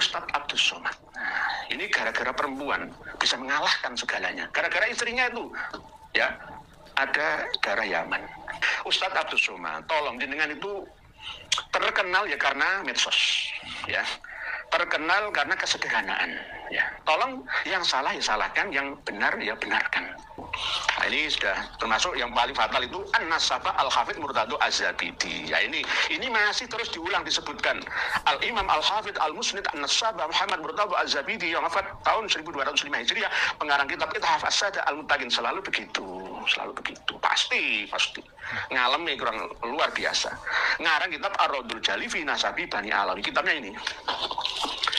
Ustadz Abdus Somad. Nah, ini gara-gara perempuan bisa mengalahkan segalanya. Gara-gara istrinya itu, ya, ada darah Yaman. Ustadz Abdus Somad, tolong jenengan itu terkenal ya karena medsos, ya. Terkenal karena kesederhanaan, ya. Tolong yang salah ya salahkan, yang benar ya benarkan. Nah, ini sudah termasuk yang paling fatal itu An-Nasabah Al-Hafidh Murtado Az-Zabidi. Ya, ini masih terus diulang disebutkan. Al-Imam Al-Hafidh Al-Musnid An-Nasabah Muhammad Murtado Az-Zabidi yang wafat tahun 1205 Hijriah, pengarang kitab Ithaf As-Sada Al-Muttaqin. Selalu begitu, pasti ngalami kurang luar biasa. Ngarang kitab Ar-Raddul Jali fi Nasabi Bani Alawi, kitabnya ini.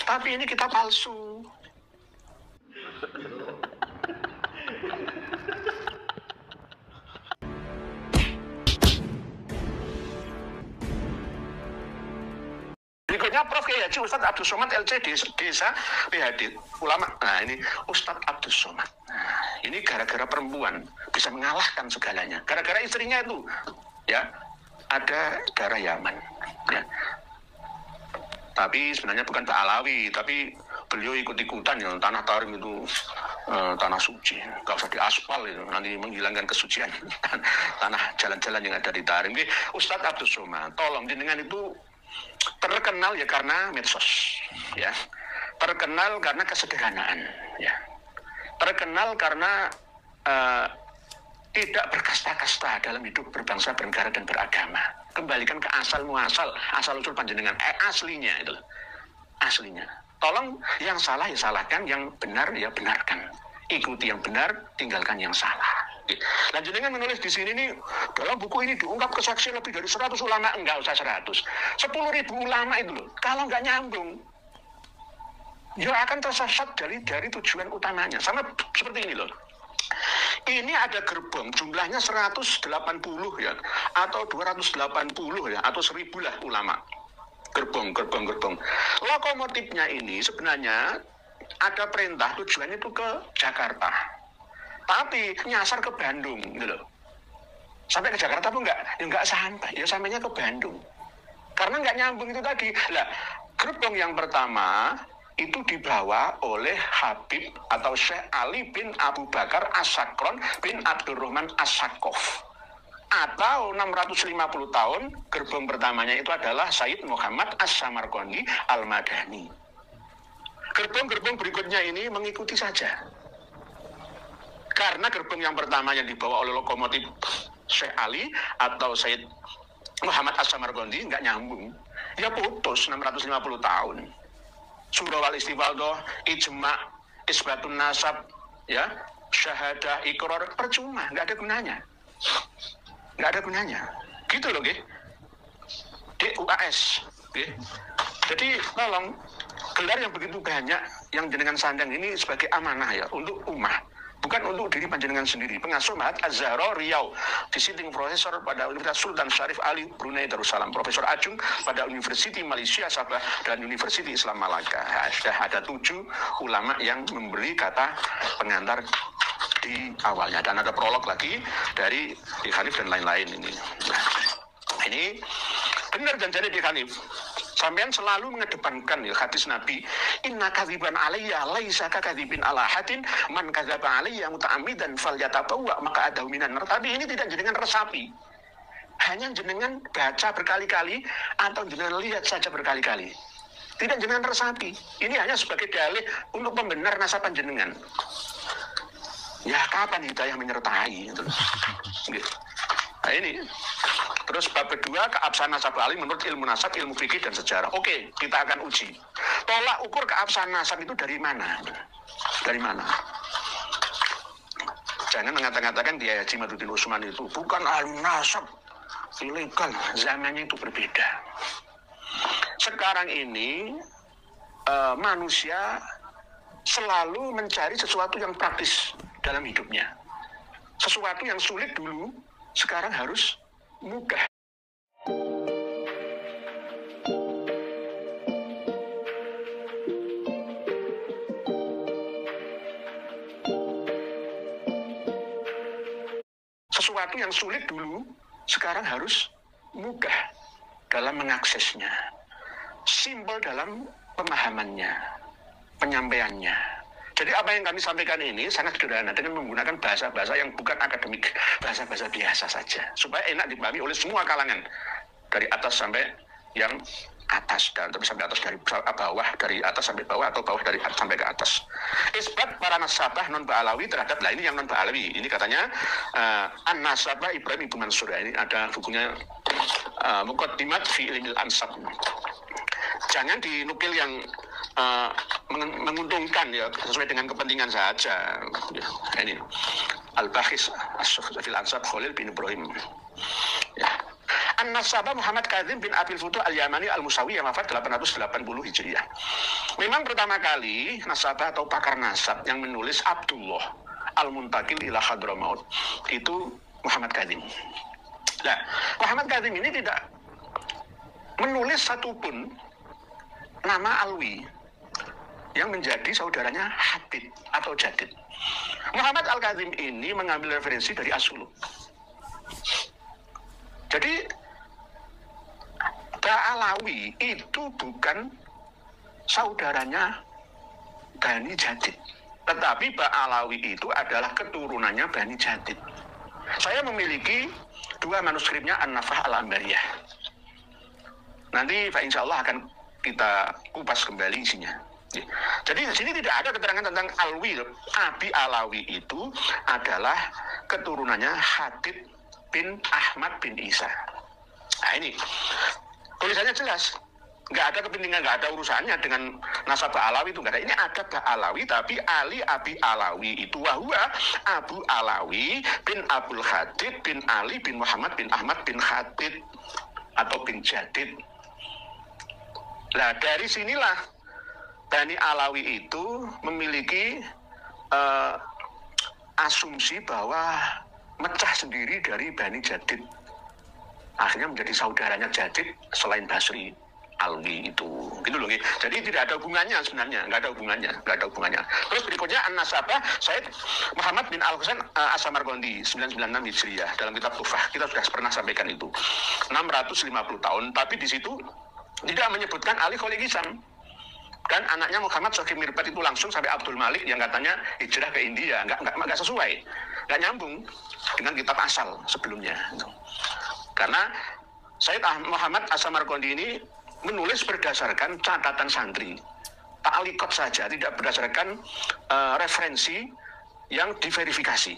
Tapi ini kitab palsu. Berikutnya Prof. Kiai Haji Ustadz Abdus Somad LC Desa PHD ulama. Nah, ini Ustadz Abdus Somad. Nah, ini gara-gara perempuan bisa mengalahkan segalanya. Gara-gara istrinya itu, ya, ada darah Yaman, ya. Tapi sebenarnya bukan Pak Alawi, tapi beliau ikut-ikutan ya, tanah Tarim itu tanah suci, gak usah diaspal itu, nanti menghilangkan kesucian tanah jalan-jalan yang ada di Tarim. Ustadz Abdus Somad, tolong jenengan itu terkenal ya karena medsos, ya. Terkenal karena kesederhanaan, ya. Terkenal karena tidak berkasta-kasta dalam hidup berbangsa, bernegara, dan beragama. Kembalikan ke asal muasal, asal usul panjenengan, aslinya itu, aslinya. Tolong yang salah ya salahkan, yang benar ya benarkan. Ikuti yang benar, tinggalkan yang salah. Dan jenengan menulis di sini nih, dalam buku ini diungkap kesaksian lebih dari 100 ulama, enggak usah 100, 10.000 ulama itu loh. Kalau enggak nyambung, ya akan tersesat dari tujuan utamanya. Sama seperti ini loh. Ini ada gerbong, jumlahnya 180 ya, atau 280 ya, atau 1000 lah ulama. Gerbong. Lokomotifnya ini sebenarnya ada perintah tujuannya itu ke Jakarta. Tapi nyasar ke Bandung gitu loh. Sampai ke Jakarta pun enggak sampai, ya sampainya ke Bandung. Karena enggak nyambung itu tadi. Lah, gerbong yang pertama itu dibawa oleh Habib atau Syekh Ali bin Abu Bakar As-Sakron bin Abdurrahman As-Sakof. Atau 650 tahun, gerbong pertamanya itu adalah Sayyid Muhammad As-Samarqandi Al-Madani. Gerbong-gerbong berikutnya ini mengikuti saja. Karena gerbong yang pertama yang dibawa oleh lokomotif Syekh Ali atau Sayyid Muhammad As-Samarqandi nggak nyambung. Ya putus 650 tahun. Surah wal istifaldoh, ijma, isbatun nasab, ya, syahadah, iqrar, percuma, nggak ada gunanya. Nggak ada gunanya. Gitu loh, DUAS. Jadi tolong, gelar yang begitu banyak yang jenengan sandang ini sebagai amanah ya untuk ummah. Bukan untuk diri panjenengan sendiri. Pengasuh Mahat Az-Zahra Riau, visiting profesor pada Universitas Sultan Syarif Ali Brunei Darussalam, profesor adjunk pada University Malaysia Sabah dan University Islam Malaka. Nah, sudah ada 7 ulama yang memberi kata pengantar di awalnya, dan ada prolog lagi dari Di Hanif dan lain-lain ini. Nah, ini benar janjinya Di Hanif. Sampean selalu mengedepankan ya hadis Nabi, inna kadziban alayya laisa kakadzibin ala hadin, man kadzaba alayya muta'ammidan falyatabawwa maq'adahu minan nar. Tapi ini tidak jenengan resapi. Hanya jenengan baca berkali-kali atau jenengan lihat saja berkali-kali. Tidak jenengan resapi. Ini hanya sebagai dalih untuk pembenar nasab panjenengan. Ya kapan hidayah menyertai gitu. Nah ini. Terus bab kedua, keabsahan nasab Ali menurut ilmu nasab, ilmu fikih, dan sejarah. Oke, kita akan uji. Tolak ukur keabsahan nasab itu dari mana? Dari mana? Jangan mengatakan Kiai Haji Maduddin Utsman itu bukan ahli nasab, ilegal. Zamannya itu berbeda. Sekarang ini manusia selalu mencari sesuatu yang praktis dalam hidupnya. Sesuatu yang sulit dulu, sekarang harus mudah. Sesuatu yang sulit dulu, sekarang harus mudah dalam mengaksesnya. Simpel dalam pemahamannya, penyampaiannya. Jadi apa yang kami sampaikan ini sangat sederhana dengan menggunakan bahasa-bahasa yang bukan akademik, bahasa-bahasa biasa saja, supaya enak dipahami oleh semua kalangan, dari atas sampai yang atas, dan tapi sampai atas dari bawah, dari atas sampai bawah, atau bawah dari atas sampai ke atas. Isbat para nasabah non Ba'alawi terhadap, lah ini yang non Ba'alawi, ini katanya An-Nasabah Ibrahim Ibnu Mansur, ini ada bukunya Muqaddimat fi Ilmil Ansab. Jangan dinukil yang menguntungkan ya, sesuai dengan kepentingan saja. Ya, ini Al-Bakhis Fil Ansab Khalil bin Ibrahim. Ya. An-Nasabah Muhammad Kadzim bin Abil Futuh Al-Yamani Al-Musawi yang wafat 880 Hijriah. Memang pertama kali nasabah atau pakar nasab yang menulis Abdullah Al-Muntakil ila Hadramaut itu Muhammad Kadzim. Nah, Muhammad Kadzim ini tidak menulis satupun nama Alwi yang menjadi saudaranya Hatib atau Jadid. Muhammad Al-Kadzim ini mengambil referensi dari As-Suluk. Jadi Ba'alawi itu bukan saudaranya Bani Jadid, tetapi Ba'alawi itu adalah keturunannya Bani Jadid. Saya memiliki 2 manuskripnya An-Nafah Al-Ambariyah. Nanti insya Allah akan kita kupas kembali isinya. Jadi di sini tidak ada keterangan tentang Alwi. Abi Alawi itu adalah keturunannya Hatib bin Ahmad bin Isa. Nah ini tulisannya jelas, nggak ada kepentingan, nggak ada urusannya dengan nasabah Alawi itu, nggak ada. Ini ada Ba'alawi, tapi Ali Abi Alawi itu wahwa Abu Alawi bin Abdul Hadid bin Ali bin Muhammad bin Ahmad bin Hadid atau bin Jadid. Nah dari sinilah Bani Alawi itu memiliki asumsi bahwa mecah sendiri dari Bani Jadid, akhirnya menjadi saudaranya Jadid selain Basri, Alwi itu, gitu loh. Jadi tidak ada hubungannya sebenarnya, nggak ada hubungannya. Terus berikutnya An-Nasabah Said Muhammad bin Al-Husain As-Samarqandi 996 Hijriah dalam kitab Tufah, kita sudah pernah sampaikan itu, 650 tahun, tapi di situ tidak menyebutkan Ali Khalil Hisam. Dan anaknya Muhammad Shokhi Mirbat itu langsung sampai Abdul Malik yang katanya hijrah ke India, nggak sesuai, nggak nyambung dengan kitab asal sebelumnya. Karena Said Muhammad As-Samarqandi ini menulis berdasarkan catatan santri, ta'liqat saja, tidak berdasarkan referensi yang diverifikasi.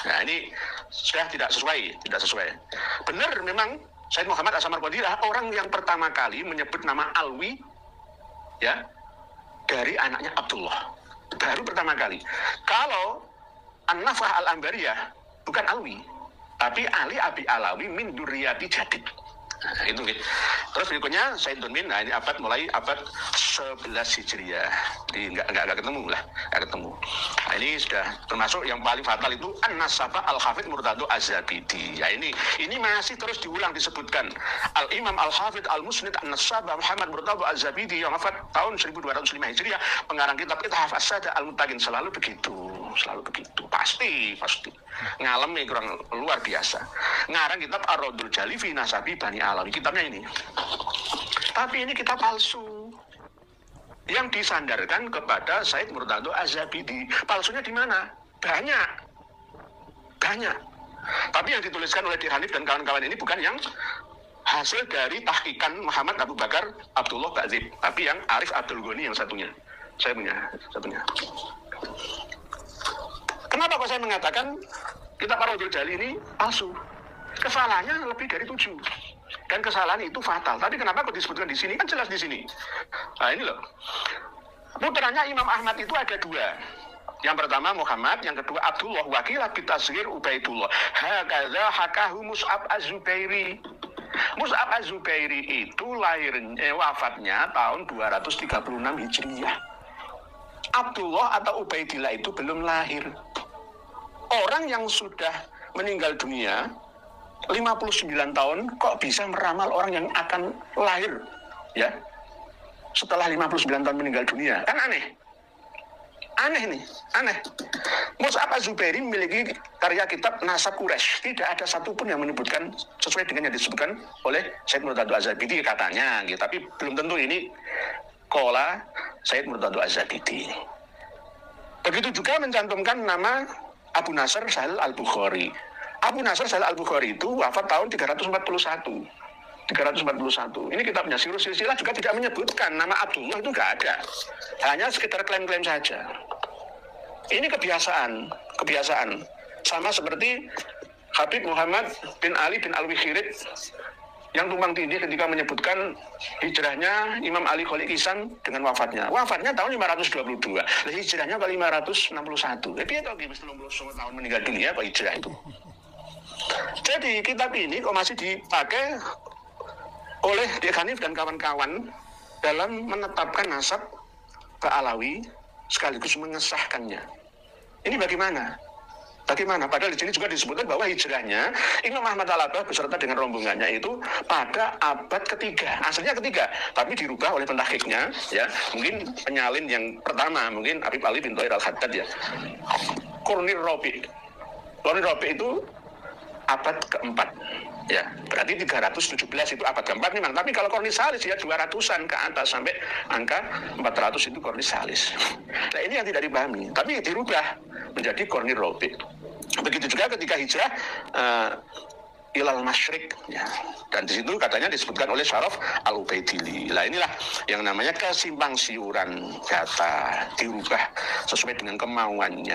Nah ini sudah tidak sesuai. Benar memang Said Muhammad As-Samarqandi adalah orang yang pertama kali menyebut nama Alwi, ya, dari anaknya Abdullah, baru pertama kali. Kalau An-Nafah Al-Ambariyah bukan Alwi, tapi Ali Abi Alawi min Durriyati Jadid. Nah, itu gitu. Terus berikutnya Said Dunmin, nah ini mulai abad 11 Hijriah. Nggak ketemu. Nah, ini sudah termasuk yang paling fatal itu An-Nasabah Al-Hafidh Murtado Az-Zabidi. Ya ini masih terus diulang disebutkan. Al-Imam Al-Hafidh Al-Musnid An-Nasabah Muhammad Murtado Az-Zabidi yang wafat tahun 1205 Hijriah, pengarang kitab Ithaf As-Sada Al-Muttaqin. Selalu begitu. Pasti. Ngalami kurang luar biasa. Ngarang kitab Ar-Raddul Jali fi Nasabi Bani Alawi, kitabnya ini. Tapi ini kitab palsu yang disandarkan kepada Said Murtado Az-Zabidi. Palsunya di mana? Banyak. Tapi yang dituliskan oleh Dirhanif dan kawan-kawan ini bukan yang hasil dari tahqiqan Muhammad Abu Bakar Abdullah Ba'zib, tapi yang Arif Abdul Ghani yang satunya. Saya punya. Kenapa kok saya mengatakan kitab Ar-Raddul Jali ini palsu? Kesalahannya lebih dari 7. Dan kesalahan itu fatal. Tapi kenapa kok disebutkan di sini? Kan jelas di sini. Nah ini loh. Putranya Imam Ahmad itu ada 2. Yang pertama Muhammad, yang kedua Abdullah. Wakilah bitazhir Ubaidullah. Hakadha hakahu Mus'ab Az-Zubairi. Mus'ab Az-Zubairi itu wafatnya tahun 236 Hijriah. Abdullah atau Ubaidillah itu belum lahir. Orang yang sudah meninggal dunia 59 tahun kok bisa meramal orang yang akan lahir, ya, setelah 59 tahun meninggal dunia? Kan aneh nih. Mus'ab Az-Zubairi memiliki karya kitab Nasab Quraisy. Tidak ada satupun yang menyebutkan sesuai dengan yang disebutkan oleh Said Murtado Az-Zabidi katanya, gitu. Tapi belum tentu ini Qala Sayyid Murtadho Az-Zabidi. Begitu juga mencantumkan nama Abu Nasr Sahal Al-Bukhari. Abu Nasr Sahal Al-Bukhari itu wafat tahun 341. Ini kitabnya Sirus Silsilah juga tidak menyebutkan nama Abdullah, itu nggak ada. Hanya sekitar klaim-klaim saja. Ini kebiasaan. Sama seperti Habib Muhammad bin Ali bin Alwi-Khirid yang tumpang tindih ketika menyebutkan hijrahnya Imam Ali Khalid Ihsan dengan wafatnya. Wafatnya tahun 522. Hijrahnya ke 561. Tapi itu lagi 30 tahun meninggal dunia apa hijrah itu. Jadi kitab ini kok masih dipakai oleh Syekh Hanif dan kawan-kawan dalam menetapkan nasab ke Alawi sekaligus mengesahkannya. Ini bagaimana? Padahal di sini juga disebutkan bahwa hijrahnya Imam Ahmad Al-Abbah beserta dengan rombongannya itu pada abad ketiga. Aslinya ketiga, tapi dirubah oleh pentahkiknya, ya. Mungkin penyalin yang pertama, mungkin Habib Ali bin Thair Al-Haddad, ya. Qarnir Rabi' itu abad keempat. Ya, berarti 317 itu abad keempat memang. Tapi kalau Qarnis Salis ya 200-an ke atas sampai angka 400 itu Qarnis Salis. Nah, ini yang tidak dipahami. Tapi dirubah menjadi Qarnir Rabi'. Begitu juga ketika hijrah ilal masyrik, ya. Dan di situ katanya disebutkan oleh Syaraf Al-Ubaidili. Nah, inilah yang namanya kesimpang siuran data, dirubah sesuai dengan kemauannya.